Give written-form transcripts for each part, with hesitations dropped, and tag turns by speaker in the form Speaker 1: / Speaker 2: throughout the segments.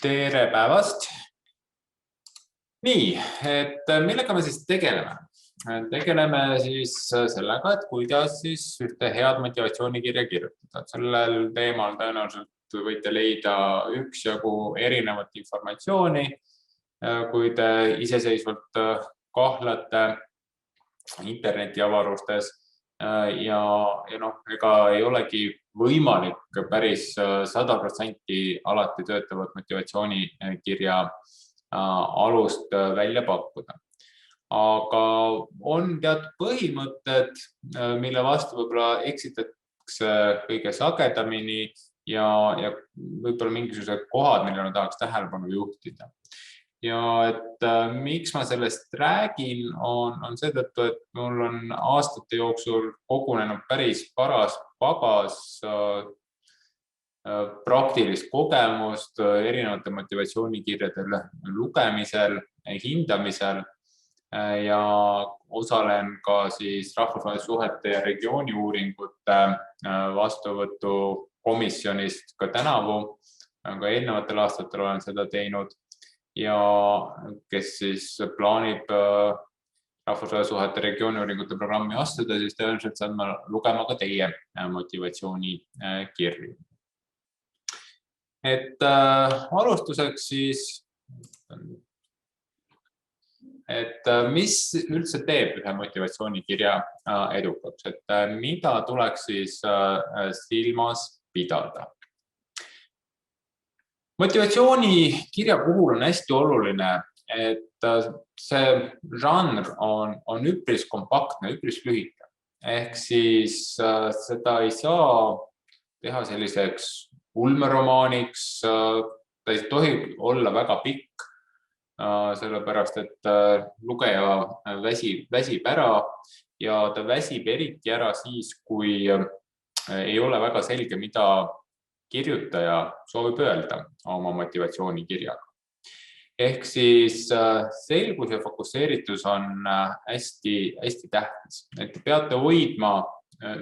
Speaker 1: Tere päevast! Nii, et millega me siis tegeleme? Tegeleme siis sellega, et kuidas siis ühte head motivatsioonikirja kirjutada. Sellel teemal tõenäoliselt võite leida üksjagu erinevat informatsiooni, kui te iseseisvalt kahlate internetiavarustes ja ega ei olegi võimalik päris 100% alati töötavat motivatsioonikirja alust välja pakkuda. Aga on teatud põhimõtted, mille vastu võib-olla eksitakse kõige sagedamini ja võib-olla mingisugused kohad, millele tahaks tähelepanu juhtida. Ja et miks ma sellest räägin, on seetõttu, et mul on aastate jooksul kogunenud päris pagas praktilist kogemust erinevate motivatsioonikirjade lugemisel, hindamisel ja osalen ka siis rahvusvaheliste suhete ja regiooniuuringute vastuvõtu komisjonist ka tänavu, aga eelnevatel aastatel olen seda teinud ja kes siis plaanib rahvusvaheliste suhete regiooniuuringute programmi astuda, siis tõenäoliselt saad ma lugema ka teie motivatsioonikirju. Et alustuseks siis, et mis üldse teeb ühe motivatsioonikirja edukaks, et mida tuleks siis silmas pidada. Motivatsioonikirja puhul on hästi oluline, et see žanr on üpris kompaktne, üpris lühike. Ehk siis seda ei saa teha selliseks ulmeromaaniks, ta ei tohi olla väga pikk, sellepärast et lugeja väsib ära ja ta väsib eriti ära siis, kui ei ole väga selge, mida kirjutaja soovib öelda oma motivatsioonikirjaga. Ehk siis selgus ja fokusseeritus on hästi tähtis. Et te peate hoidma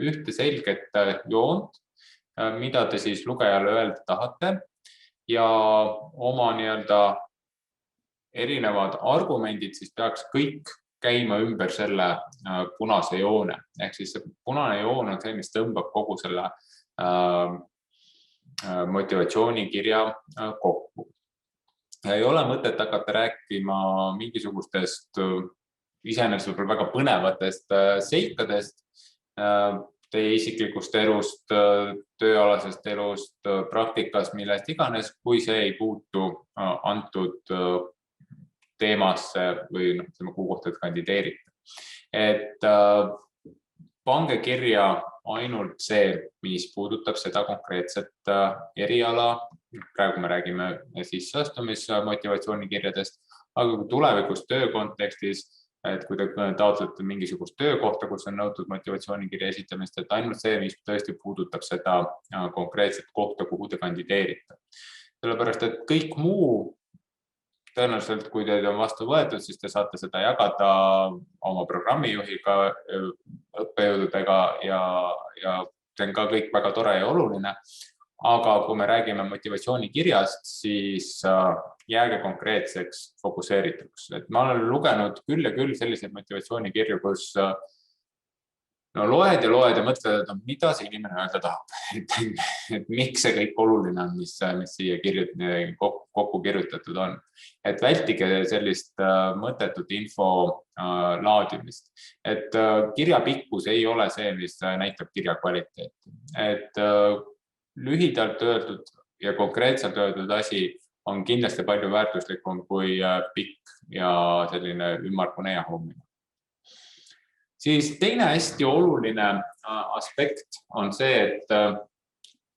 Speaker 1: ühte selget joont, mida te siis lugejale öelda tahate ja oma erinevad argumendid siis peaks kõik käima ümber selle punase joone. Ehk siis see punane joon on see, mis tõmbab kogu selle motivatsioonikirja kokku. Ei ole mõtet hakata rääkima mingisugustest iseenesest võib-olla väga põnevatest seikadest, teie isiklikust elust, tööalasest elust, praktikast, millest iganes, kui see ei puutu antud teemasse või kuhu kohta kandideerite. Et pange kirja ainult see, mis puudutab seda konkreetset eriala. Praegu me räägime sisseastumismotivatsioonikirjadest, aga kui tulevikus töö kontekstis, et kui te taotlete mingisugust töökohta, kus on nõutud motivatsioonikirja esitamist, et ainult see, mis tõesti puudutab seda konkreetset kohta, kuhu te kandideerite. Sellepärast, et kõik muu tõenäoliselt, kui teid on vastu võetud, siis te saate seda jagada oma programmijuhiga, õppejõududega ja see on ka kõik väga tore ja oluline. Aga kui me räägime motivatsioonikirjast, siis jääge konkreetseks fokusseerituks. Et ma olen lugenud küll ja küll selliseid motivatsioonikirju, kus loed ja mõtled, et mida see inimene öelda tahab. Et miks see kõik oluline on, mis siia kokku kirjutatud on. Et vältige sellist mõttetut info laadimist. Et kirja pikkus ei ole see, mis näitab kirja kvaliteeti. Et lühidalt öeldud ja konkreetselt öeldud asi on kindlasti palju väärtuslikum kui pikk ja selline ümmargune ja hommine. Siis teine hästi oluline aspekt on see, et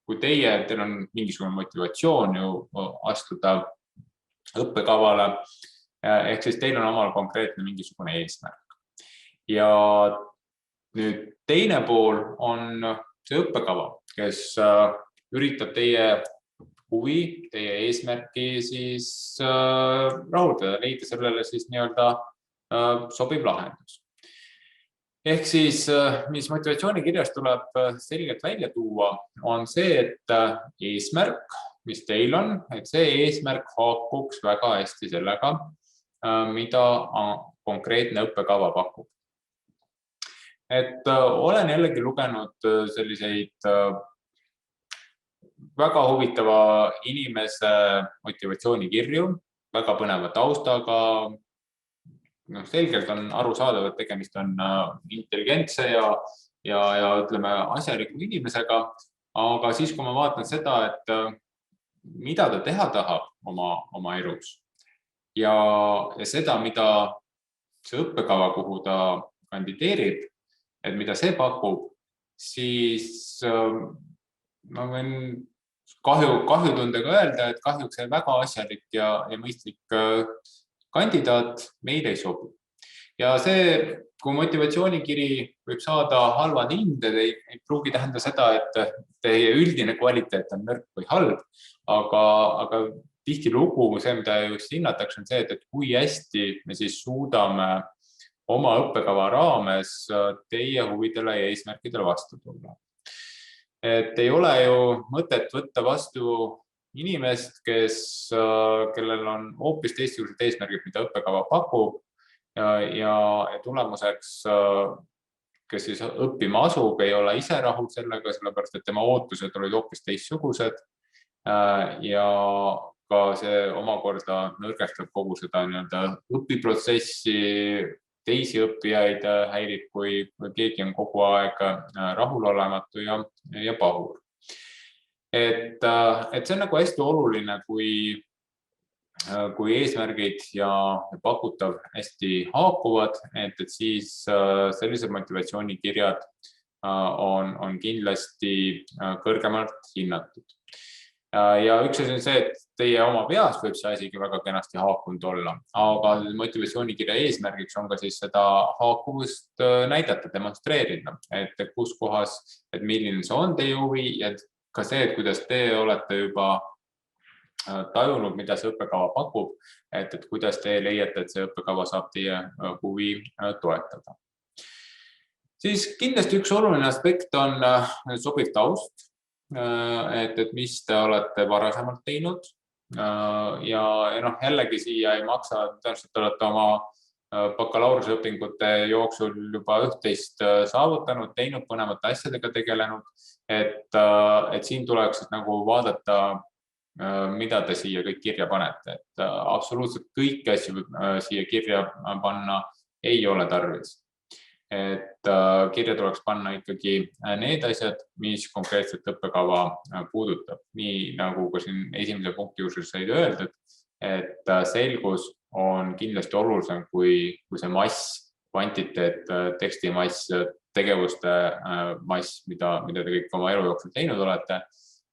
Speaker 1: kui teil on mingisugune motivatsioon ju astuda õppekavale, ehk siis teil on omal konkreetne mingisugune eesmärk. Ja nüüd teine pool on see õppekava, kes üritab teie huvi, teie eesmärki siis rahuldada, leida sellele siis sobiv lahendus. Ehk siis, mis motivatsioonikirjas tuleb selgelt välja tuua, on see, et eesmärk, mis teil on, et see eesmärk haakuks väga hästi sellega, mida konkreetne õppekava pakub. Et olen jällegi lugenud selliseid väga huvitava inimese motivatsioonikirju, väga põneva taustaga. Selgelt on aru saadav, et tegemist on intelligentse ja ütleme asjaliku inimesega, aga siis, kui ma vaatan seda, et mida ta teha tahab oma elus ja seda, mida see õppekava, kuhu ta kandideerib, et mida see pakub, siis ma võin kahjutundega öelda, et kahjuks see väga asjalik ja mõistlik kandidaat meil ei sobi. Ja see, kui motivatsioonikiri võib saada halvad hinded, ei pruugi tähenda seda, et teie üldine kvaliteet on nõrk või halb, aga tihtilugu see, mida just hinnatakse, on see, et kui hästi me siis suudame oma õppekava raames teie huvidele ja eesmärkidele vastu tulla. Et ei ole ju mõtet võtta vastu inimest, kellel on hoopis teistsugused eesmärgid, mida õppekava pakub ja tulemuseks, kes siis õppima asub, ei ole ise rahul sellega, sellepärast et tema ootused olid hoopis teistsugused ja ka see omakorda nõrgestab kogu seda õpiprotsessi, teisi õppijaid häirib, kui keegi on kogu aeg rahulolematu ja pahur. Et see on nagu hästi oluline, kui eesmärgid ja pakutav hästi haakuvad, et siis sellised motivatsioonikirjad on kindlasti kõrgemalt hinnatud. Ja üks asi on see, et teie oma peas võib see asigi väga kenasti haakunud olla, aga motivatsioonikirja eesmärgiks on ka siis seda haakuvust näidata, demonstreerida, et kus kohas, et milline see on teie huvi ja ka see, et kuidas te olete juba tajunud, mida see õppekava pakub, et kuidas te leiate, et see õppekava saab teie huvi toetada. Siis kindlasti üks oluline aspekt on sobiv taust, et mis te olete varasemalt teinud ja jällegi siia ei maksa, tõenäoliselt olete oma bakalaureuseõpingute jooksul juba üht-teist saavutanud, teinud põnevate asjadega tegelenud, et siin tuleks nagu vaadata, mida te siia kõik kirja panete. Et absoluutselt kõiki asju siia kirja panna ei ole tarvis. Et kirja tuleks panna ikkagi need asjad, mis konkreetselt õppekava puudutab. Nii nagu ka siin esimese punkti juures said öeldud, et selgus on kindlasti olulisem kui see mass, kvantiteet, tekstimass, tegevuste mass, mida te kõik oma elu jooksul teinud olete,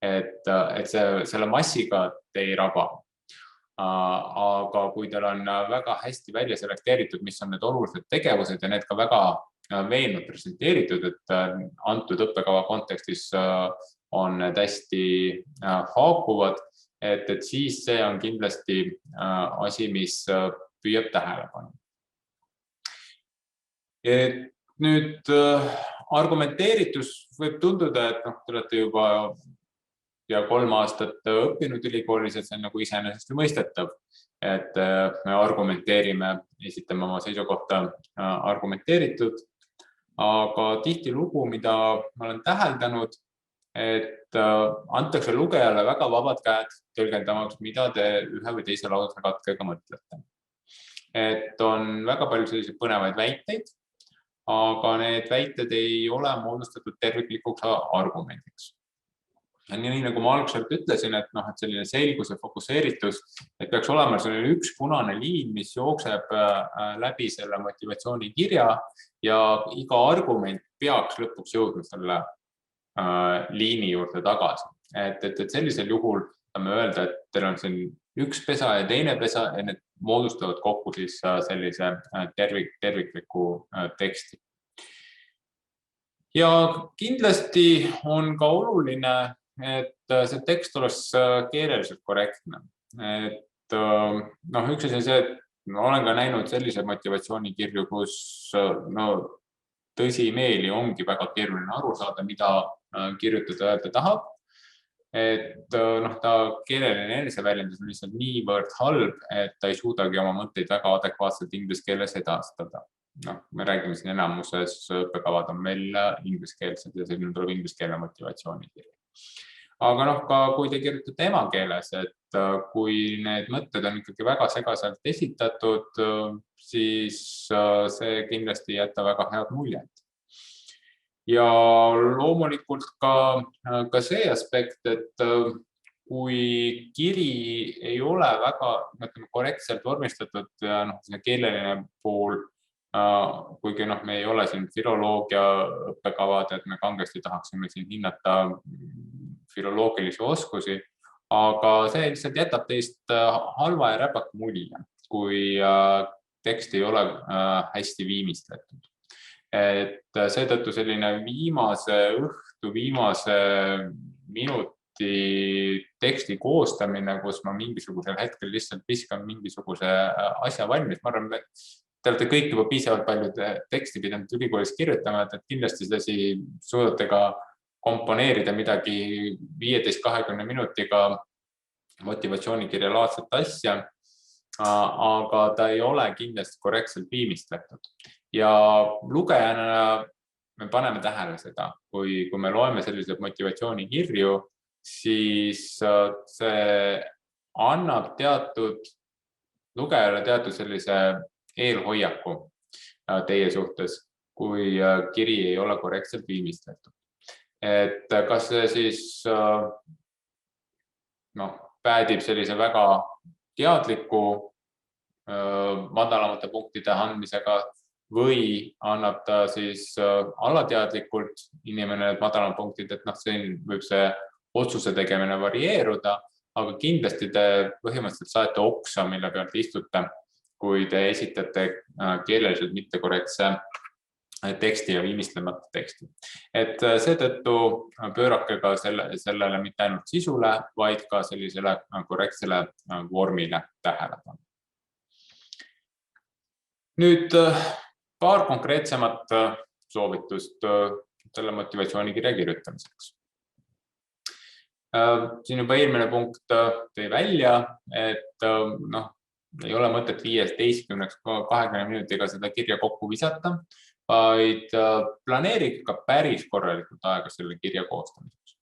Speaker 1: et selle massiga te ei raba. Aga kui teil on väga hästi välja selekteeritud, mis on need olulised tegevused ja need ka väga veennud presenteeritud, et antud õppekava kontekstis on need hästi haakuvad, et siis see on kindlasti asi, mis püüab tähelepanu. Nüüd argumenteeritus võib tunduda, et te olete juba 3 aastat õppinud ülikoolis, et see on nagu iseenesest mõistetav, et me argumenteerime, esitame oma seisukohta argumenteeritud, aga tihtilugu, mida ma olen täheldanud, et antakse lugejale väga vabad käed tõlgendamaks, mida te ühe või teise lausekatkega mõtlete. Et on väga palju selliseid põnevaid väiteid, aga need väited ei ole moodustatud terviklikuks argumendiks. Nii nagu ma algselt ütlesin, et selline selgus ja fokuseeritus, et peaks olema selline üks punane liin, mis jookseb läbi selle motivatsioonikirja ja iga argument peaks lõpuks jõudma selle liini juurde tagasi. Et sellisel juhul saame öelda, et teil on siin üks pesa ja teine pesa ja need moodustavad kokku siis sellise tervikliku teksti. Ja kindlasti on ka oluline, et see tekst oleks keeleliselt korrektne. Et üks asi on see, et ma olen ka näinud sellise motivatsioonikirju, kus tõsimeeli ongi väga keeruline aru saada, mida kirjutada öelda tahab. Et ta keeleline eneseväljendus on lihtsalt niivõrd halb, et ta ei suudagi oma mõtteid väga adekvaatselt inglise keeles edastada. Me räägime siin enamuses õppekavad on meil ingliskeelsed ja selline tuleb ingliskeelne motivatsioonikiri. Aga ka kui te kirjutate emakeeles, et kui need mõtted on ikkagi väga segaselt esitatud, siis see kindlasti ei jäta väga head muljet. Ja loomulikult ka see aspekt, et kui kiri ei ole väga korrektselt vormistatud ja see keeleline pool, kuigi me ei ole siin filoloogia õppekavad, et me kangesti tahaksime siin hinnata filoloogilisi oskusi, aga see lihtsalt jätab teist halva ja räpaka mulje, kui tekst ei ole hästi viimistletud. Et seetõttu selline viimase õhtu, viimase minuti teksti koostamine, kus ma mingisugusel hetkel lihtsalt viskan mingisuguse asja valmis. Ma arvan, et te olete kõik juba piisavalt palju teksti pidanud ülikoolis kirjutama, et kindlasti seda suudate ka komponeerida midagi 15-20 minutiga motivatsioonikirja laadset asja, aga ta ei ole kindlasti korrektselt viimistletud. Ja lugejana me paneme tähele seda, kui me loeme selliseid motivatsioonikirju, siis see annab lugejale teatud sellise eelhoiaku teie suhtes, kui kiri ei ole korrektselt viimistletud. Et kas see siis päädib sellise väga teadliku madalamate punktide andmisega või annab ta siis alateadlikult inimene need madalam punktid, et siin võib see otsuse tegemine varieeruda, aga kindlasti te põhimõtteliselt saate oksa, mille pealt istute, kui te esitate keeleliselt mittekorrektse teksti ja viimistlemata teksti. Et seetõttu pöörake ka sellele mitte ainult sisule, vaid ka sellisele korrektsele vormile tähelepanu. Nüüd paar konkreetsemat soovitust selle motivatsioonikirja kirjutamiseks. Siin juba eelmine punkt tõi välja, et ei ole mõtet 15-20 minutiga seda kirja kokku visata, vaid planeerige ka päris korralikult aega selle kirja koostamiseks.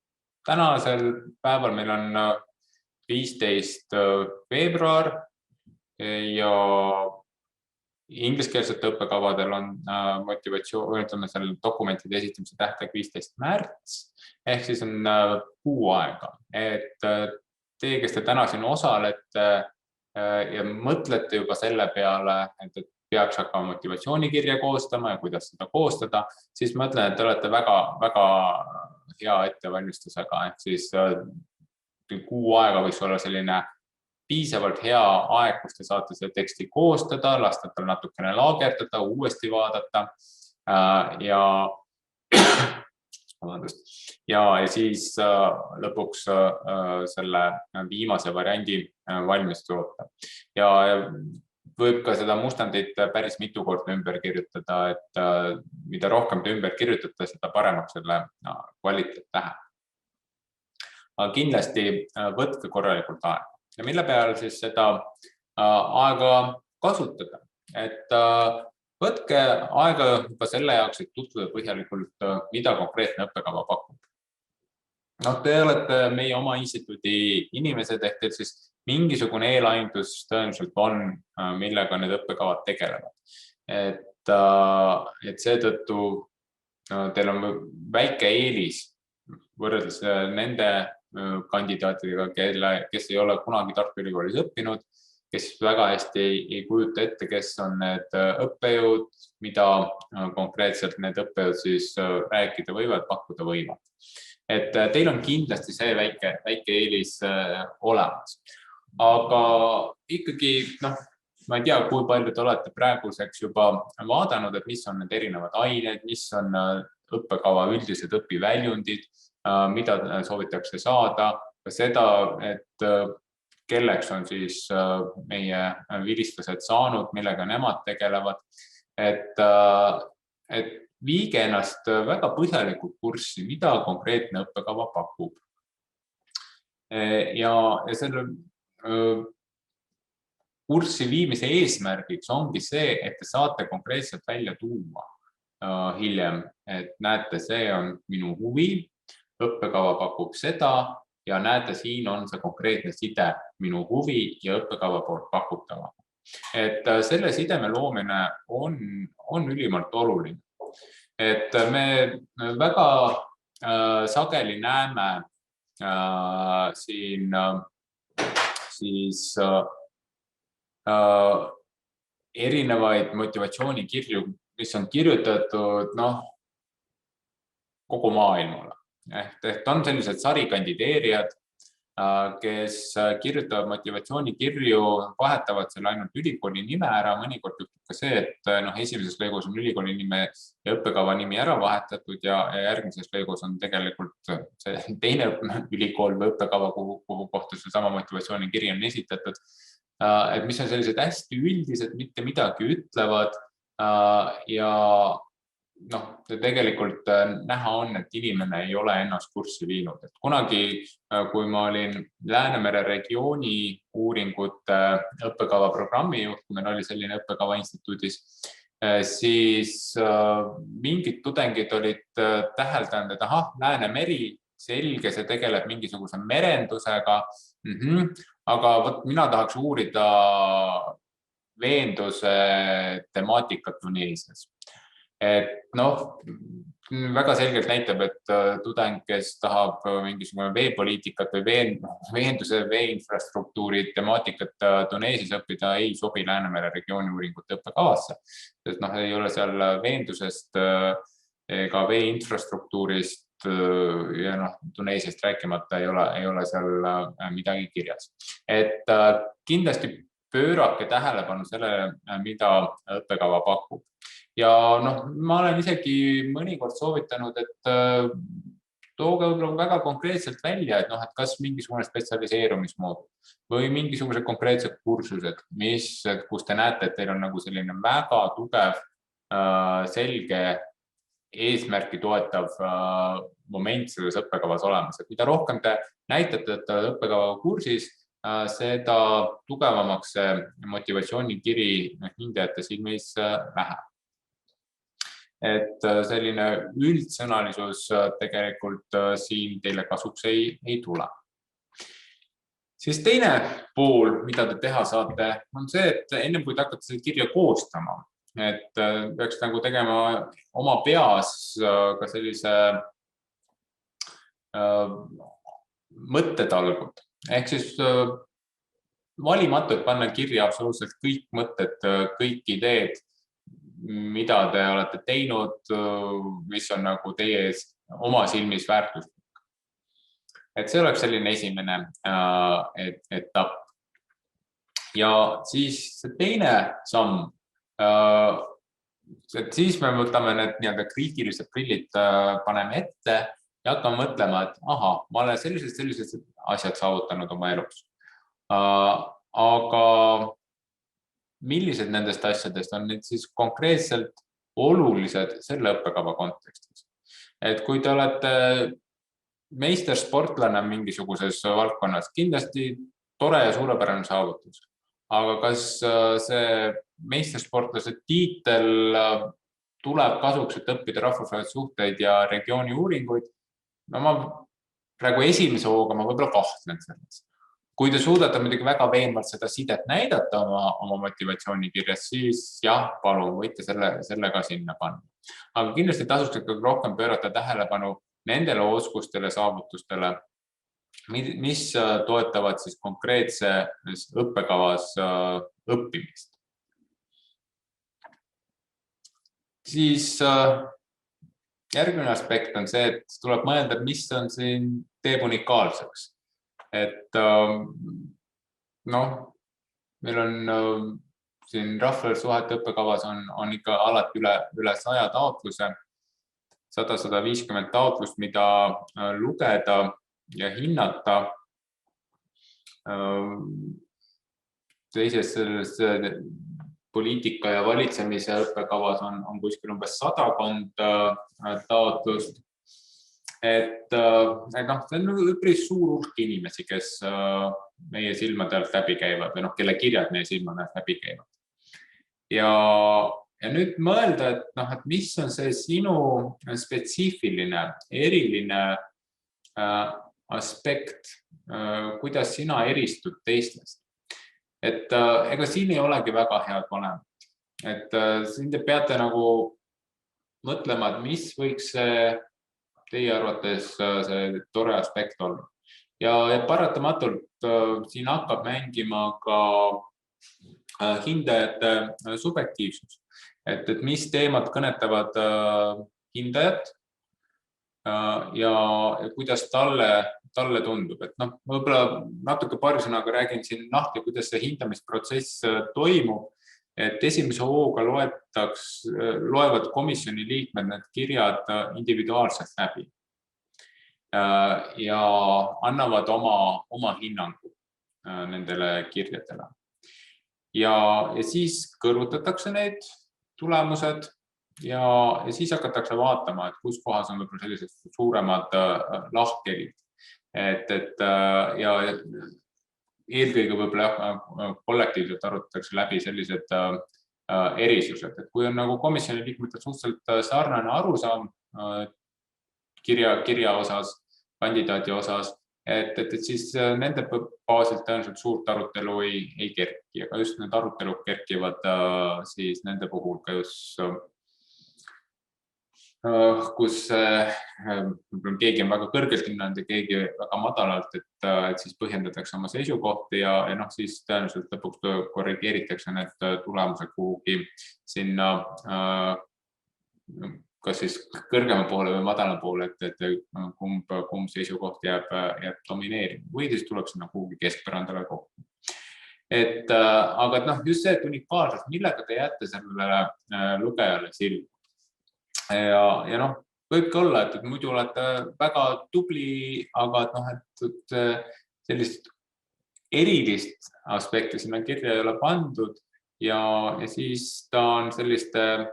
Speaker 1: Tänasel päeval meil on 15. veebruar ja ingliskeelsete õppekavadel on selle dokumentide esitamise tähtaeg 15. märts, ehk siis on kuu aega. Et teie, kes te täna siin osalete ja mõtlete juba selle peale, et peaks hakkama motivatsioonikirja koostama ja kuidas seda koostada, siis ma ütlen, et te olete väga, väga hea ettevalmistusega, ehk siis kuu aega võiks olla selline piisavalt hea aeg, kus te saate selle teksti koostada, lasta tal natukene laagerdada, uuesti vaadata ja siis lõpuks selle viimase variandi valmis toota. Ja võib ka seda mustandit päris mitu korda ümber kirjutada, et mida rohkem te ümber kirjutate, seda paremaks selle kvaliteet läheb. Aga kindlasti võtke korralikult aega. Ja mille peale siis seda aega kasutada? Et võtke aega juba selle jaoks, et tutvuda põhjalikult, mida konkreetne õppekava pakub. Te olete meie oma instituudi inimesed, ehk teil siis mingisugune eelaindus tõenäoliselt on, millega need õppekavad tegelevad. Et seetõttu teil on väike eelis võrreldes nende kandidaatidega, kes ei ole kunagi Tartu Ülikoolis õppinud, kes väga hästi ei kujuta ette, kes on need õppejõud, mida konkreetselt need õppejõud siis rääkida võivad, pakkuda võivad. Et teil on kindlasti see väike eelis olemas. Aga ikkagi, ma ei tea, kui palju te olete praeguseks juba vaadanud, et mis on need erinevad ained, mis on õppekava üldised õpiväljundid, mida soovitakse saada, seda, et kelleks on siis meie vilistlased saanud, millega nemad tegelevad. Et viige ennast väga põhjalikult kurssi, mida konkreetne õppekava pakub. Ja selle kurssi viimise eesmärgiks ongi see, et te saate konkreetselt välja tuua hiljem, et näete, see on minu huvi, õppekava pakub seda ja näete, siin on see konkreetne side minu huvi ja õppekava poolt pakutava. Et selle sideme loomine on ülimalt oluline. Et me väga sageli näeme siin siis erinevaid motivatsioonikirju, mis on kirjutatud kogu maailmale. Ehk on sellised sarikandideerijad, kes kirjutavad motivatsioonikirju, vahetavad selle ainult ülikooli nime ära, mõnikord juhtub ka see, et esimeses lõigus on ülikooli nime ja õppekava nimi ära vahetatud ja järgmises lõigus on tegelikult see teine ülikool või õppekava, kuhu kohta see sama motivatsioonikiri on esitatud, et mis on sellised hästi üldised, mitte midagi ütlevad ja tegelikult näha on, et inimene ei ole ennast kurssi viinud. Et kunagi, kui ma olin Läänemere regiooni uuringute õppekava programmi juht, kui meil oli selline õppekava instituudis, siis mingid tudengid olid täheldanud, et Läänemeri, selge, see tegeleb mingisuguse merendusega, aga mina tahaks uurida veenduse temaatikat Tuneesias. Et väga selgelt näitab, et tudeng, kes tahab mingisugune veepoliitikat või veenduse veeinfrastruktuuri temaatikat Tuneesias õppida, ei sobi Läänemere regiooni uuringute õppekavasse. Sest ei ole seal veendusest ega veeinfrastruktuurist ja Tuneesiast rääkimata ei ole seal midagi kirjas. Et kindlasti pöörake tähelepanu sellele, mida õppekava pakub. Ja ma olen isegi mõnikord soovitanud, et tooge väga konkreetselt välja, et kas mingisugune spetsialiseerumismoodul või mingisugused konkreetsed kursused, kus te näete, et teil on selline väga tugev, selge eesmärki toetav moment selles õppekavas olemas. Et mida rohkem te näitate, et te olete õppekava kursis, seda tugevamaks see motivatsioonikiri hindajate silmis läheb. Et selline üldsõnalisus tegelikult siin teile kasuks ei tule. Siis teine pool, mida te teha saate, on see, et ennem kui te hakkate selle kirja koostama, et peaks tegema oma peas ka sellise mõttetalgud. Ehk siis valimatu, et panna kirja absoluutselt kõik mõtted, kõik ideed, mida te olete teinud, mis on teie oma silmis väärtuslik. Et see oleks selline esimene etapp. Ja siis see teine samm, et siis me võtame need kriitilised prillid, paneme ette ja hakkame mõtlema, et ma olen sellised asjad saavutanud oma elus. Aga millised nendest asjadest on nüüd siis konkreetselt olulised selle õppekava kontekstis? Et kui te olete meistersportlane mingisuguses valdkonnas, kindlasti tore ja suurepärane saavutus. Aga kas see meistersportlase tiitel tuleb kasuks, et õppida rahvusvahelisi suhteid ja regiooni uuringuid? Ma praegu esimese hooga ma võib-olla kahtlen selles. Kui te suudate muidugi väga veenvalt seda sidet näidata oma motivatsioonikirjas, siis jah, palun, võite selle ka sinna panna. Aga kindlasti tasuks rohkem pöörata tähelepanu nendele oskustele, saavutustele, mis toetavad siis konkreetses õppekavas õppimist. Siis järgmine aspekt on see, et tuleb mõelda, mis on siin teeb unikaalseks. Et meil on siin rahvusvaheliste õppekavas on ikka alati üle 100 taotluse, 100-150 taotlust, mida lugeda ja hinnata. Teises selles poliitika ja valitsemise õppekavas on kuskil umbes 100 taotlust. Et noh, see on üpris suur hulk inimesi, kes meie silmade alt läbi käivad või kelle kirjad meie silmade alt läbi käivad. Ja nüüd mõelda, et mis on see sinu spetsiifiline, eriline aspekt, kuidas sina eristud teistest. Et ega siin ei olegi väga head vanemat. Et siin te peate nagu mõtlema, et mis võiks teie arvates see tore aspekt olla. Ja paratamatult siin hakkab mängima ka hindajate subjektiivsus. Et mis teemad kõnetavad hindajat ja kuidas talle tundub. Et võib-olla natuke paari sõnaga räägin siin lahti, kuidas see hindamisprotsess toimub. Et esimese hooga loevad komisjoni liikmed need kirjad individuaalselt läbi ja annavad oma hinnangu nendele kirjadele. Ja siis kõrvutatakse neid tulemused ja siis hakatakse vaatama, et kus kohas on võib-olla sellised suuremad lahkhelid. Ja eelkõige võib-olla kollektiivselt arutatakse läbi sellised erisused, et kui on nagu komisjoni liikmetel suhteliselt sarnane arusaam kirja osas, kandidaadi osas, et siis nende baasilt tõenäoliselt suurt arutelu ei kerki, aga just need arutelud kerkivad siis nende puhul ka just kus keegi on väga kõrgelt hinnanud ja keegi väga madalalt, et siis põhjendatakse oma seisukohti ja siis tõenäoliselt lõpuks korrigeeritakse need tulemused kuhugi sinna kas siis kõrgema poole või madala poole, et kumb seisukoht jääb domineerima või siis tuleb sinna kuhugi keskpärandale kokku. Aga just see, et unikaalsus, millega te jääte sellele lugejale silma. Ja võibki olla, et muidu olete väga tubli, aga et sellist erilist aspekti sinna kirja ei ole pandud ja siis ta on selliste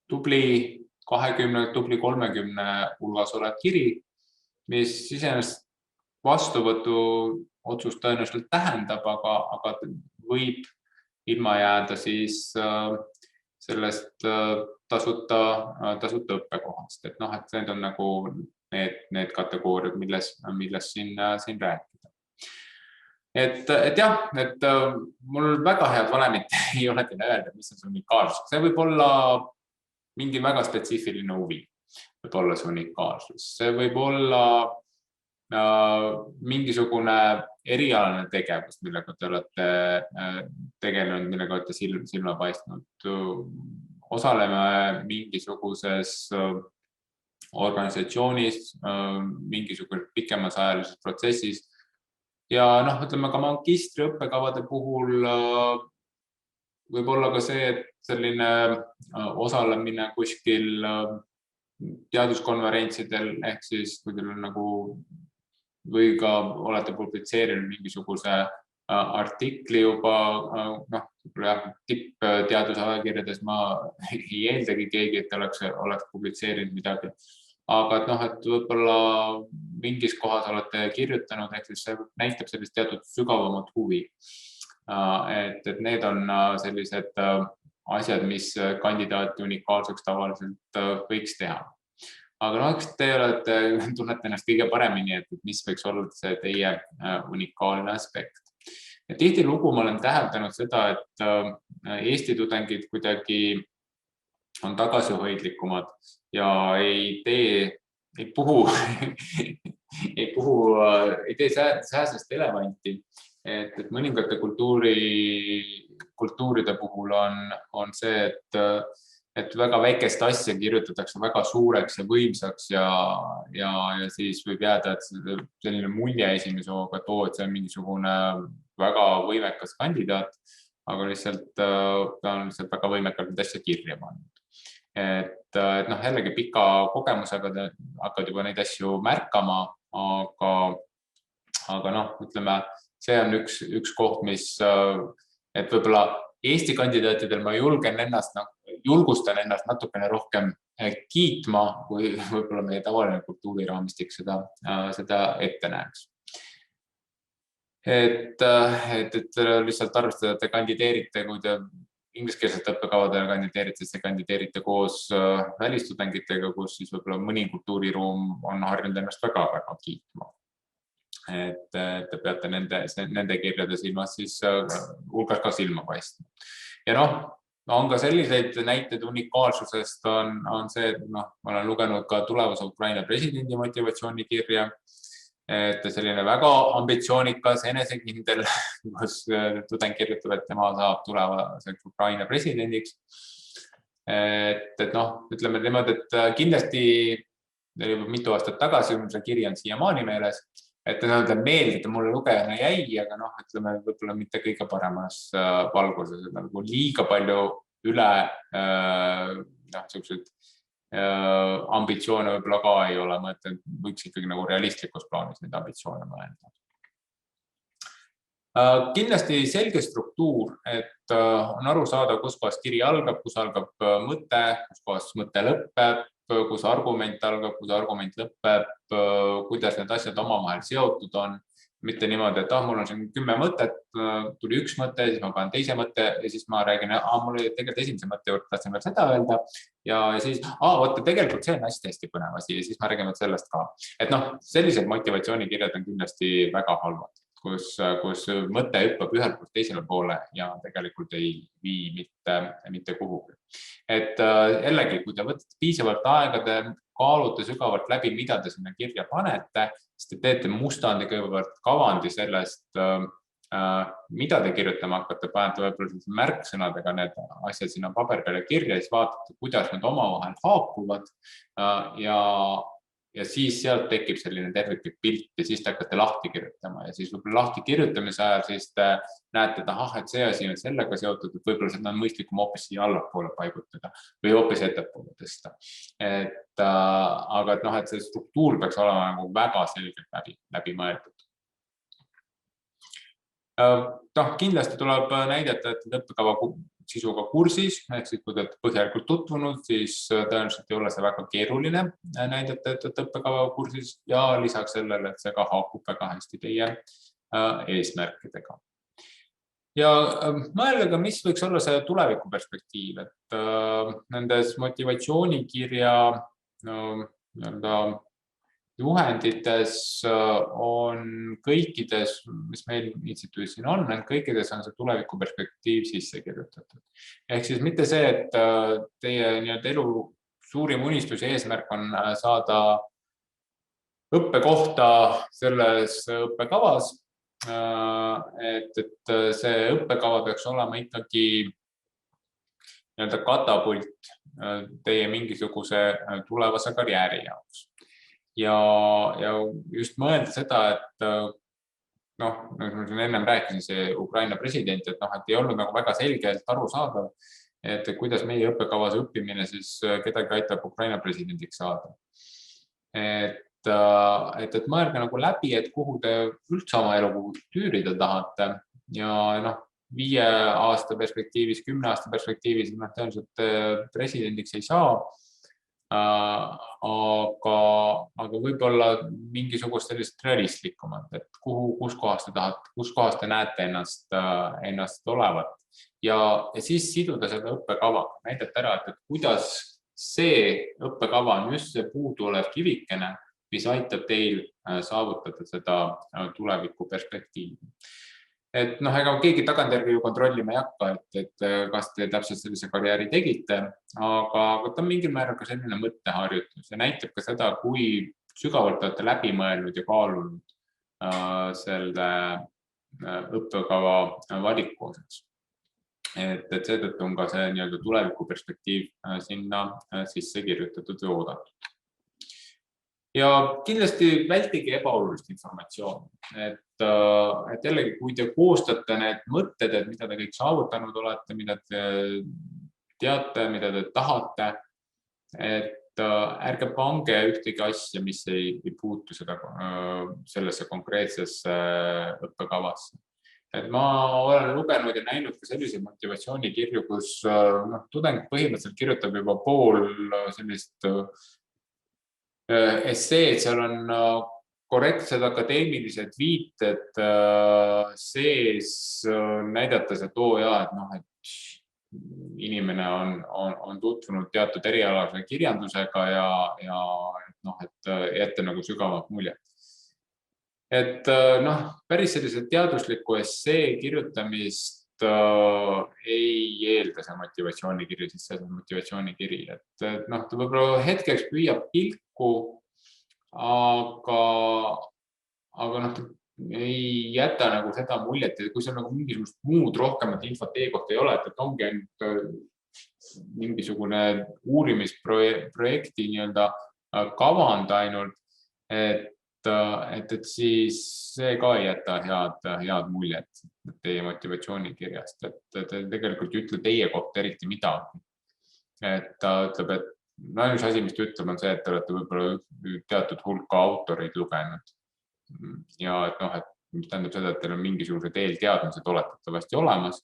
Speaker 1: tubli 20, tubli 30 hulgas olev kiri, mis iseenesest vastuvõtu otsust tõenäoliselt tähendab, aga võib ilma jääda siis sellest tasuta õppekohast. Et need on nagu need kategooriad, millest siin rääkida. Et jah, et mul väga head valemit ei ole teile öelda, mis on see unikaalsus. See võib olla mingi väga spetsiifiline huvi, võib olla see unikaalsus. See võib olla mingisugune erialane tegevus, millega te olete tegelenud, millega olete silma paistnud. Osaleme mingisuguses organisatsioonis, mingisuguses pikemas ajalises protsessis ja ütleme ka magistri õppekavade puhul võib olla ka see, et selline osalemine kuskil teaduskonverentsidel ehk siis kui teil on nagu või ka olete publitseerinud mingisuguse artikli juba tippteaduse ajakirjades ma ei eeldagi keegi, et oleks publitseerinud midagi. Aga et võib-olla mingis kohas olete kirjutanud, ehk siis see näitab sellist teatud sügavamat huvi. Et need on sellised asjad, mis kandidaati unikaalseks tavaliselt võiks teha. Aga eks te tunnete ennast kõige paremini, et mis võiks olla see teie unikaalne aspekt. Ja tihtilugu ma olen täheldanud seda, et Eesti tudengid kuidagi on tagasihoidlikumad ja ei puhu sääsest elevanti. Et mõningate kultuuride puhul on see, et väga väikest asja kirjutatakse väga suureks ja võimsaks ja siis võib jääda, et selline mulje esimese hooga, et see on mingisugune väga võimekas kandidaat, aga lihtsalt ta on lihtsalt väga võimekalt need asja kirja pannud. Et jällegi pika kogemusega te hakkad juba neid asju märkama, aga ütleme, see on üks koht, mis, et võib-olla Eesti kandidaatidel ma julgustan ennast natukene rohkem kiitma, kui võib-olla meie tavaline kultuuriraamistik seda ette näeks. Et lihtsalt arvestada, et te kandideerite, kui te ingliskeelsete õppekavadele kandideerite, siis te kandideerite koos välistudengitega, kus siis võib-olla mõni kultuuriruum on harjunud ennast väga-väga kiitma. Et te peate nende kirjade silmas siis hulgas ka silma paistma. Ja on ka selliseid näiteid unikaalsusest on see, et ma olen lugenud ka tulevase Ukraina presidendi motivatsioonikirja, et selline väga ambitsioonikas, enesekindel, kus tudeng kirjutab, et tema saab tulevaseks Ukraina presidendiks. Et ütleme niimoodi, et kindlasti mitu aastat tagasi see kiri on siiamaani meeles, et meeldib, mulle lugejana jäi, aga ütleme võib-olla mitte kõige paremas valguses, et nagu liiga palju üle sellised ambitsioone võib-olla ka ei ole, mõtlen, võiks ikkagi nagu realistlikus plaanis neid ambitsioone mõelda. Kindlasti selge struktuur, et on aru saada, kus kohas kiri algab, kus algab mõte, kus kohas mõte lõpeb, kus argument algab, kus argument lõpeb, kuidas need asjad omavahel seotud on. Mitte niimoodi, et mul on siin 10 mõtet, tuli üks mõte, siis ma panen teise mõtte ja siis ma räägin, mul oli tegelikult esimese mõtte juurde tahtsin veel seda öelda ja siis, võtta tegelikult see on hästi põnev asi ja siis ma räägin sellest ka. Et sellised motivatsioonikirjad on kindlasti väga halvad, kus mõte hüppab ühelt poolt teisele poole ja tegelikult ei vii mitte kuhugi. Et jällegi, kui te võtate piisavalt aega, te kaalute sügavalt läbi, mida te sinna kirja panete, siis te teete mustandi kõigepealt kavandi sellest, mida te kirjutama hakkate, panete võib-olla märksõnadega need asjad sinna paberi peale kirja, siis vaatate, kuidas need omavahel haakuvad ja siis sealt tekib selline terviklik pilt ja siis te hakkate lahti kirjutama ja siis võib-olla lahti kirjutamise ajal siis te näete, et see asi on sellega seotud, et võib-olla seda on mõistlikum hoopis siia allapoole paigutada või hoopis ettepoole tõsta. Aga et see struktuur peaks olema nagu väga selgelt läbi mõeldud. Kindlasti tuleb näidata, et õppekava sisuga kursis, ehk siis kui te olete põhjalikult tutvunud, siis tõenäoliselt ei ole see väga keeruline näidata, et õppekava kursis ja lisaks sellele, et see ka haakub väga hästi teie eesmärkidega. Ja mõelge, mis võiks olla see tulevikuperspektiiv, et nendes motivatsioonikirja juhendites on kõikides, mis meil instituudis siin on, kõikides on see tulevikuperspektiiv sisse kirjutatud. Ehk siis mitte see, et teie elu suurim unistus ja eesmärk on saada õppekohta selles õppekavas, et see õppekava peaks olema ikkagi katapult teie mingisuguse tulevase karjääri jaoks. Ja just mõelda seda, et nagu ma ennem rääkisin, see Ukraina president, et ei olnud nagu väga selgelt aru saada, et kuidas meie õppekavas õppimine siis kedagi aitab Ukraina presidendiks saada. Et mõelge nagu läbi, et kuhu te üldse oma elu tüürida tahate ja 5 aasta perspektiivis, 10 aasta perspektiivis tõenäoliselt presidendiks ei saa. Aga võib-olla mingisugust sellist realistlikumat, et kus kohas te näete ennast olevat ja siis siduda seda õppekava, näidata ära, et kuidas see õppekava on just see puuduolev kivikene, mis aitab teil saavutada seda tuleviku perspektiivi. Et ega keegi tagantjärgi ju kontrollima ei hakka, et kas te täpselt sellise karjääri tegite, aga ta on mingil määral ka selline mõtteharjutus ja näitab ka seda, kui sügavalt olete läbi mõelnud ja kaalunud selle õppekava valiku osas. Et seetõttu on ka see tuleviku perspektiiv sinna sisse kirjutatud või oodatud. Ja kindlasti vältige ebaolulist informatsiooni, et jällegi, kui te koostate need mõtted, et mida te kõik saavutanud olete, mida te teate, mida te tahate, et ärge pange ühtegi asja, mis ei puutu sellesse konkreetsesse õppekavasse. Et ma olen lugenud ja näinud ka sellise motivatsioonikirju, kus tudeng põhimõtteliselt kirjutab juba pool sellist esseed, seal on korrektsed akadeemilised viited sees, näidates, et et inimene on tutvunud teatud erialase kirjandusega ja et jätta nagu sügavalt mulje. Et päris sellise teadusliku essee kirjutamist ei eelda see motivatsioonikiri, siis see on motivatsioonikiri, et ta võib-olla hetkeks püüab pilku, aga ei jäta nagu seda muljet, et kui see nagu mingisugust muud rohkemat infot teie kohta ei ole, et ongi ainult mingisugune uurimisprojekti kavand ainult, et siis see ka ei jäta head muljet teie motivatsioonikirjast, et tegelikult ei ütle teie kohta eriti midagi. Et ta ütleb, et ainus asi, mis ta ütleb, on see, et te olete võib-olla teatud hulka autoreid lugenud. Ja et mis tähendab seda, et teil on mingisugused eelteadmised oletatavasti olemas,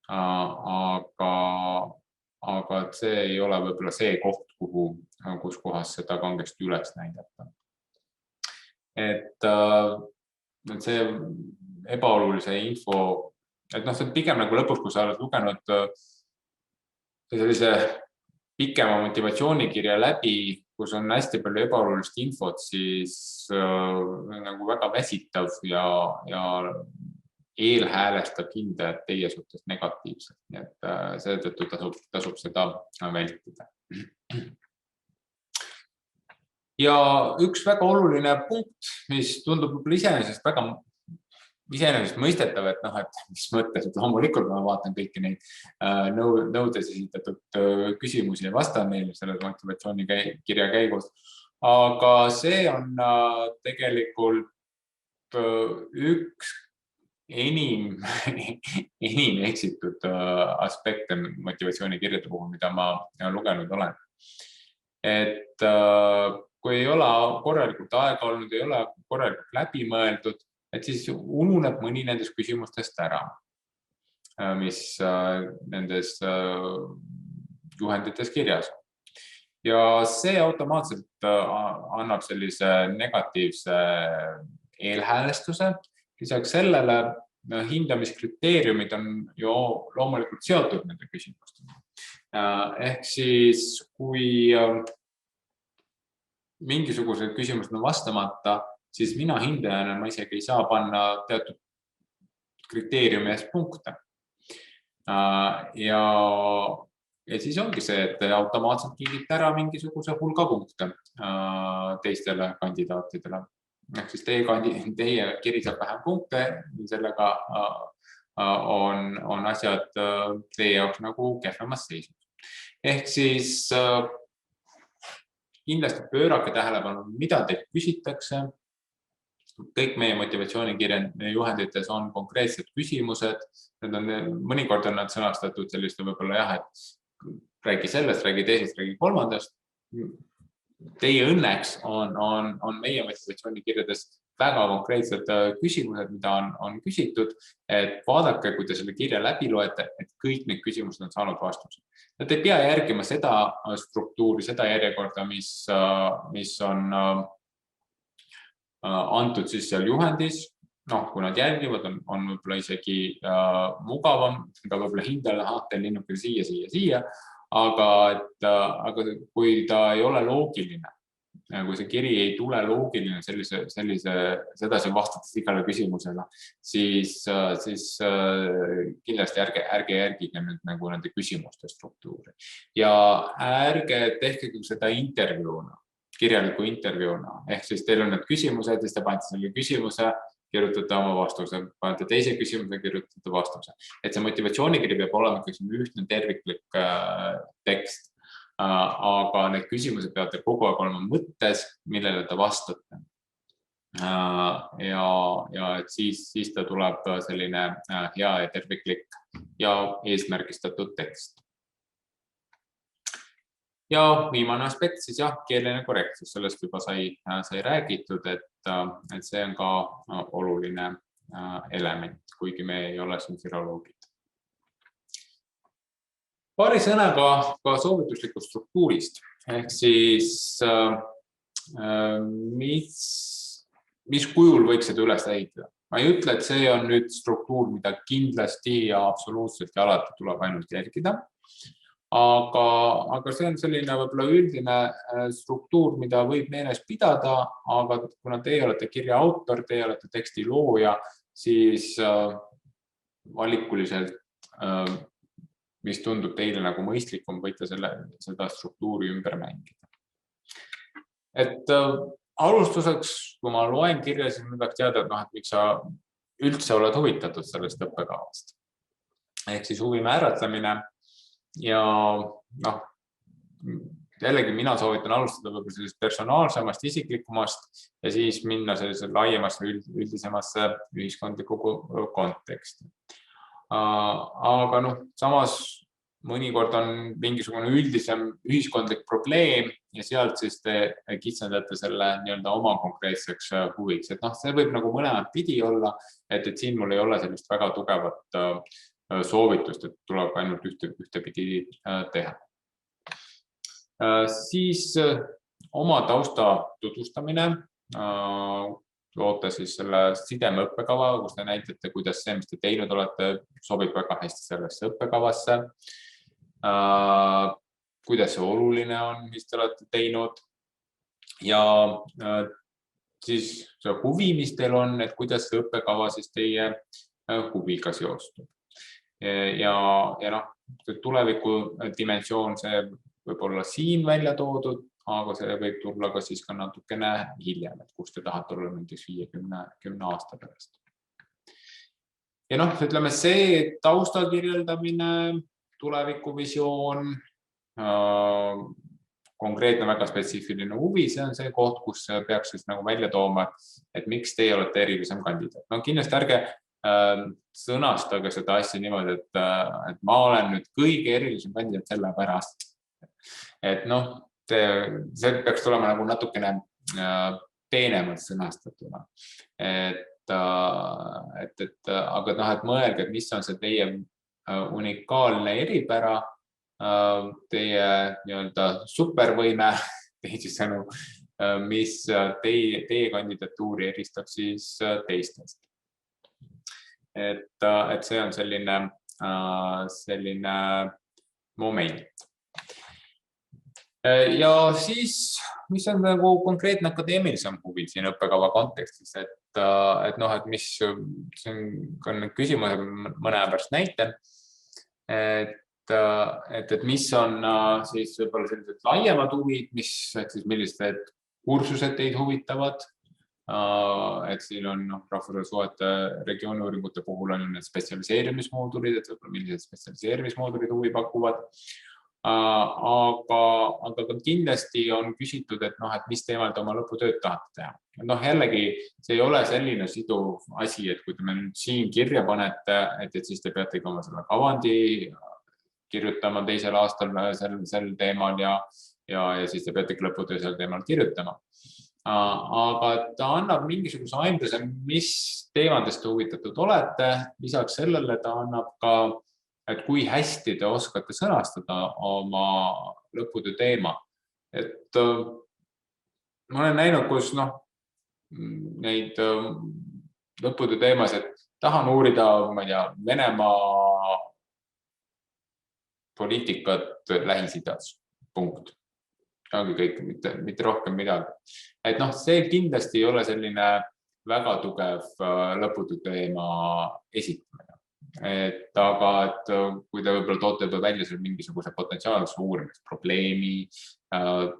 Speaker 1: aga et see ei ole võib-olla see koht, kus kohas seda kangesti üles näidata. Et see ebaolulise info, et see on pigem nagu lõpus, kui sa oled lugenud sellise pikema motivatsioonikirja läbi, kus on hästi palju ebaolulist infot, siis nagu väga väsitav ja eelhäälestab hindajad teie suhtes negatiivselt. Nii et seetõttu tasub seda vältida. Ja üks väga oluline punkt, mis tundub iseenesest väga mõistetav, et mis mõttes, et loomulikult ma vaatan kõiki neid nõudes esitatud küsimusi ja vastan neile selle motivatsioonikirja käigus. Aga see on tegelikult üks enim eksitud aspekte motivatsioonikirjade puhul, mida ma lugenud olen. Et kui ei ole korralikult aega olnud, ei ole korralikult läbi mõeldud, et siis ununeb mõni nendest küsimustest ära, mis nendes juhendites kirjas on. Ja see automaatselt annab sellise negatiivse eelhäälestuse. Lisaks sellele hindamiskriteeriumid on ju loomulikult seotud nende küsimustega. Ehk siis, kui mingisugused küsimused on vastamata, siis mina hindajana ma isegi ei saa panna teatud kriteeriumi eest punkte. Ja siis ongi see, et automaatselt kiidite ära mingisuguse hulga punkte teistele kandidaatidele. Ehk siis teie kiri saab vähem punkte, sellega on asjad teie jaoks nagu kehvemas seisus. Ehk siis kindlasti pöörake tähelepanu, mida teilt küsitakse. Kõik meie motivatsioonikirja juhendites on konkreetsed küsimused. Mõnikord on nad sõnastatud selliste võib-olla et räägi sellest, räägi teisest, räägi kolmandast. Teie õnneks on meie motivatsioonikirjades väga konkreetsed küsimused, mida on küsitud, et vaadake, kui te selle kirja läbi loete, et kõik need küsimused on saanud vastused. Te ei pea järgima seda struktuuri, seda järjekorda, mis on antud siis seal juhendis. Kui nad järgivad, on võib-olla isegi mugavam, ka võib-olla hindajale teil linnuke siia, aga kui ta ei ole loogiline, kui see kiri ei tule loogiline sedasi vastates igale küsimusele, siis kindlasti ärge järgige nagu nende küsimuste struktuuri. Ja ärge tehke seda intervjuuna, kirjaliku intervjuuna. Ehk siis teil on need küsimused, siis te panete selle küsimuse, kirjutate oma vastuse, panete teise küsimuse, kirjutate vastuse. Et see motivatsioonikiri peab olema ühtne terviklik tekst. Aga need küsimused peavad kogu aeg olema mõttes, millele te vastate. Ja et siis ta tuleb selline hea ja terviklik ja eesmärgistatud tekst. Ja viimane aspekt siis keeleline korrektsus, sellest juba sai räägitud, et see on ka oluline element, kuigi me ei ole siin filoloogid. Paari sõnaga ka soovituslikust struktuurist, ehk siis mis kujul võiks seda üles ehitada. Ma ei ütle, et see on nüüd struktuur, mida kindlasti ja absoluutselt ja alati tuleb ainult jälgida, aga see on selline võib-olla üldine struktuur, mida võib meeles pidada, aga kuna teie olete kirja autor, teie olete teksti looja, siis valikuliselt mis tundub teile nagu mõistlikum, võite seda struktuuri ümber mängida. Et alustuseks, kui ma loen kirja, siis ma tahaks teada, et miks sa üldse oled huvitatud sellest õppekavast. Ehk siis huvi määratlemine ja jällegi mina soovitan alustada võib-olla sellest personaalsemast, isiklikumast ja siis minna sellisele laiemasse üldisemasse ühiskondlikku konteksti. Aga samas mõnikord on mingisugune üldisem ühiskondlik probleem ja sealt siis te kitsendate selle nii-öelda oma konkreetseks huviks. Et see võib nagu mõlemad pidi olla, et siin mul ei ole sellist väga tugevat soovitust, et tuleb ainult ühtepidi teha. Siis oma tausta tutvustamine, loote siis selle sideme õppekava, kus te näitate, kuidas see, mis te teinud olete, sobib väga hästi sellesse õppekavasse. Kuidas see oluline on, mis te olete teinud. Ja siis see huvi, mis teil on, et kuidas see õppekava siis teie huviga seostub. Ja tuleviku dimensioon, see võib olla siin välja toodud, aga see võib tulla ka siis ka natukene hiljem, et kus te tahate olla näiteks 50 aasta pärast. Ja ütleme see tausta kirjeldamine, tulevikuvisioon, konkreetne väga spetsiifiline huvi, see on see koht, kus peaks siis nagu välja tooma, et miks teie olete erilisem kandidaat. Kindlasti ärge sõnastage seda asja niimoodi, et ma olen nüüd kõige erilisem kandidaat selle pärast. Et see peaks tulema nagu natukene peenemalt sõnastatuna. Aga mõelge, et mis on see teie unikaalne eripära, teie nii-öelda supervõime, teisisõnu, mis teie kandidatuuri eristab siis teistest. Et see on selline moment. Ja siis, mis on nagu konkreetne akadeemilisem huvi siin õppekava kontekstis, et mis on küsimus, mõne pärast näitan, et mis on siis võib-olla sellised laiemad huvid, millised kursused teid huvitavad, et siin on rahvussuhete regiooniuuringute puhul on need spetsialiseerimismoodulid, et võib-olla millised spetsialiseerimismoodulid huvi pakuvad. Aga kindlasti on küsitud, et mis teemal te oma lõputööd tahate teha. Jällegi, see ei ole selline siduv asi, et kui te nüüd siin kirja panete, et siis te peate oma selle kavandi kirjutama teisel aastal sel teemal ja siis te peate lõputöö sel teemal kirjutama. Aga ta annab mingisuguse aimduse, mis teemadest huvitatud olete. Lisaks sellele ta annab ka, et kui hästi te oskate sõnastada oma lõputöö teema. Et ma olen näinud, kus neid lõputöö teemas, et tahan uurida, ma ei tea, Venemaa poliitikat Lähis-Idas, punkt. Ongi kõik, mitte rohkem midagi. Et see kindlasti ei ole selline väga tugev lõputöö teema esitamine. Aga kui te võib-olla toote välja mingisuguse potentsiaalse uurimisprobleemi,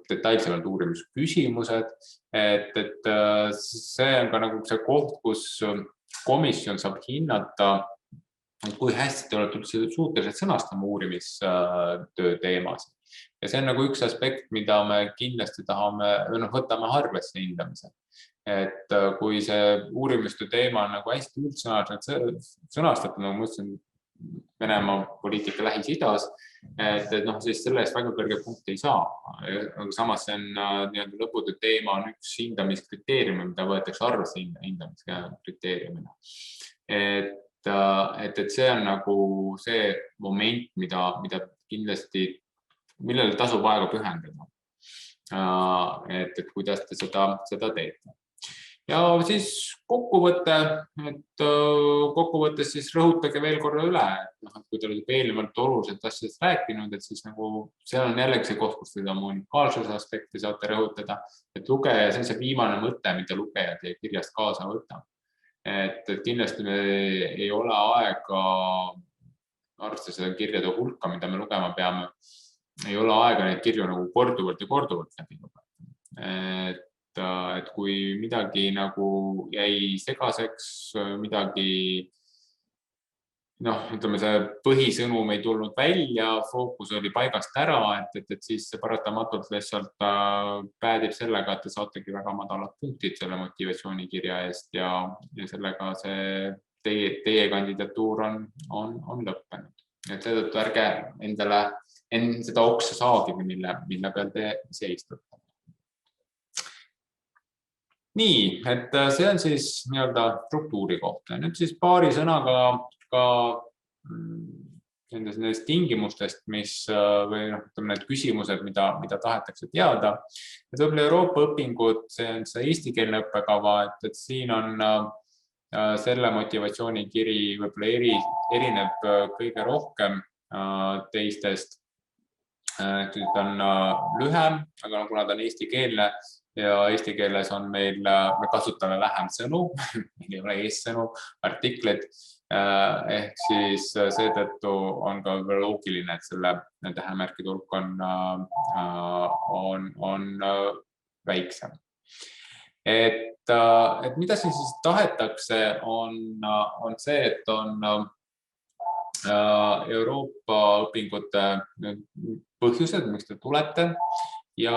Speaker 1: detailsemalt uurimisküsimused, et see on ka nagu see koht, kus komisjon saab hinnata, kui hästi te olete suutelised sõnastama uurimistöö teemasid. Ja see on nagu üks aspekt, mida me kindlasti võtame arvesse hindamisel. Et kui see uurimistöö teema on nagu hästi sõnastatud, nagu ma ütlesin, Venemaa poliitika Lähis-Idas, et siis selle eest väga kõrge punkti ei saa. Aga samas see on lõputöö teema on üks hindamiskriteerium, mida võetakse arvesse hindamiskriteeriumina. et see on nagu see moment, mida kindlasti, millele tasub aega pühendada. Et kuidas te seda teete. Ja siis kokkuvõttes siis rõhutage veel korra üle, et kui te olete eelnevalt oluliselt asjadest rääkinud, et siis nagu seal on jällegi see koht, kus seda unikaalsuse aspekti saate rõhutada, et lugeja, see on see viimane mõte, mida lugeja teie kirjast kaasa võtab. Et kindlasti me ei ole aega, arvestades seda kirjade hulka, mida me lugema peame, ei ole aega neid kirju nagu korduvalt läbi lugeda. Et kui midagi nagu jäi segaseks, midagi, ütleme, see põhisõnum ei tulnud välja, fookus oli paigast ära, et siis see paratamatult lihtsalt päädib sellega, et te saategi väga madalad punktid selle motivatsioonikirja eest ja sellega see teie kandidatuur on lõppenud. Et seetõttu ärge endale seda oksa saagige, mille peal te seistute. Nii, et see on siis nii-öelda struktuuri kohta. Nüüd siis paari sõnaga ka nendest tingimustest, või need küsimused, mida tahetakse teada. Et võib-olla Euroopa õpingud, see on see eestikeelne õppekava, et siin on selle motivatsioonikiri võib-olla erineb kõige rohkem teistest. Ta on lühem, aga kuna ta on eestikeelne, ja eesti keeles on me kasutame vähem sõnu, meil ei ole eessõnu, artiklid, ehk siis seetõttu on ka loogiline, et selle tähemärkide hulk on väiksem. Et mida siin siis tahetakse, on see, et on Euroopa õpingute põhjused, miks te tulete ja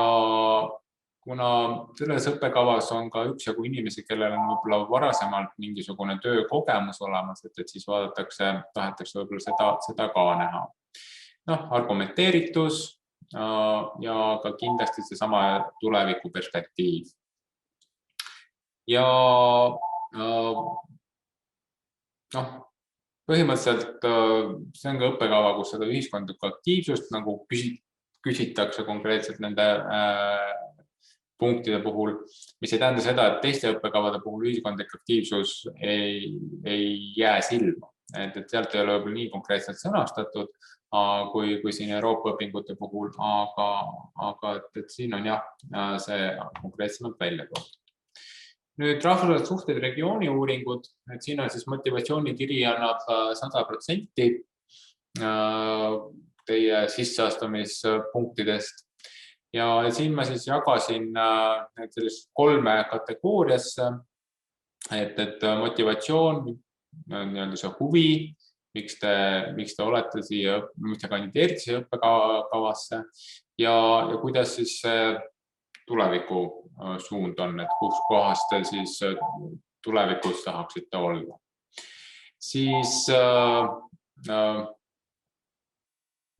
Speaker 1: kuna selles õppekavas on ka üksjagu inimesi, kellel on võib-olla varasemalt mingisugune töökogemus olemas, et siis tahetakse võib-olla seda ka näha. Argumenteeritus ja ka kindlasti see sama tuleviku perspektiiv. Ja põhimõtteliselt see on ka õppekava, kus seda ühiskondlikku aktiivsust nagu küsitakse konkreetselt nende punktide puhul, mis ei tähenda seda, et teiste õppekavade puhul ühiskondlik aktiivsus ei jää silma. Et sealt ei ole võib-olla nii konkreetselt sõnastatud kui siin Euroopa õpingute puhul, aga et siin on see konkreetsemalt välja toodud. Nüüd rahvusvahelised suhted regiooni uuringud, et siin on siis motivatsioonikiri annab 100% teie sisseastumispunktidest. Ja siin ma siis jagasin sellist 3 kategooriasse, et motivatsioon, see huvi, miks te olete siia, miks te kandideerite siia õppekavasse ja kuidas siis tuleviku suund on, et kus kohas te siis tulevikus tahaksite olla. Siis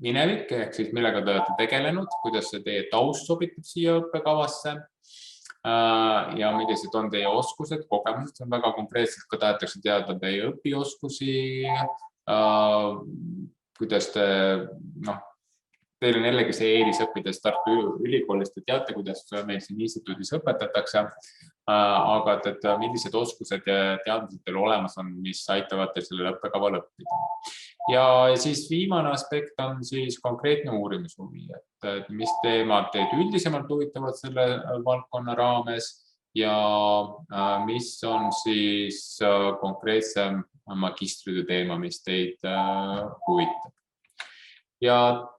Speaker 1: minevik, ehk siis millega te olete tegelenud, kuidas see teie taust sobitub siia õppekavasse ja millised on teie oskused, kogemused, on väga konkreetselt, ka tahetakse teada teie õpioskusi, kuidas teil on jällegi see eelis õppides Tartu Ülikoolist, et teate, kuidas meil siin instituudis õpetatakse, aga et millised oskused ja teadmised teil olemas on, mis aitavad teil sellele õppekaval õppida. Ja siis viimane aspekt on siis konkreetne uurimishuvi, et mis teemad teid üldisemalt huvitavad selle valdkonna raames ja mis on siis konkreetsem magistritöö teema, mis teid huvitab. Ja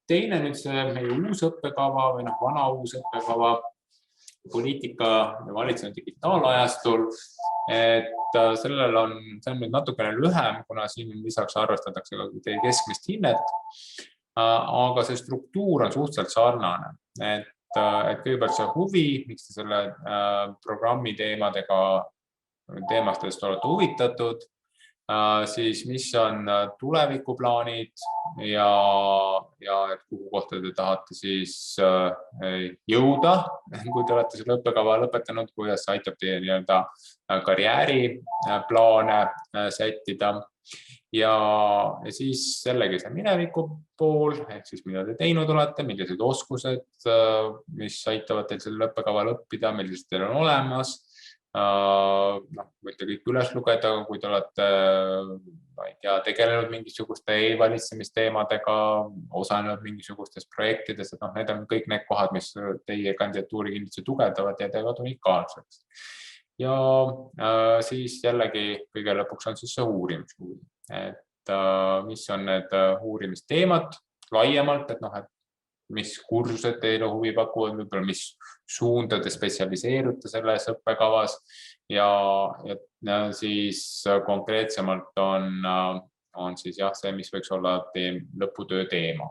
Speaker 1: teine nüüd see meie uus õppekava või vana uus õppekava, poliitika ja valitsemine digitaalajastul, et sellel on nüüd natukene lühem, kuna siin lisaks arvestatakse ka teie keskmist hinnet, aga see struktuur on suhteliselt sarnane, et kõigepealt see huvi, miks te selle programmi teemastest olete huvitatud, siis mis on tulevikuplaanid ja et kuhu kohta te tahate siis jõuda, kui te olete selle õppekava lõpetanud, kuidas aitab teie nii-öelda karjääriplaane sättida. Ja siis jällegi see mineviku pool, ehk siis mida te teinud olete, millised oskused, mis aitavad teil selle õppekaval õppida, millised teil on olemas. Võite kõik üles lugeda, kui te olete tegelenud mingisuguste e-valitsemisteemadega, osalenud mingisugustes projektides, et need on kõik need kohad, mis teie kandidatuuri kindlasti tugevdavad ja teevad unikaalseks. Ja siis jällegi kõige lõpuks on siis see uurimishuvi, et mis on need uurimisteemad laiemalt, et mis kursused teile huvi pakuvad, võib-olla mis suunda te spetsialiseerute selles õppekavas ja siis konkreetsemalt on siis jah, see, mis võiks olla lõputöö teema.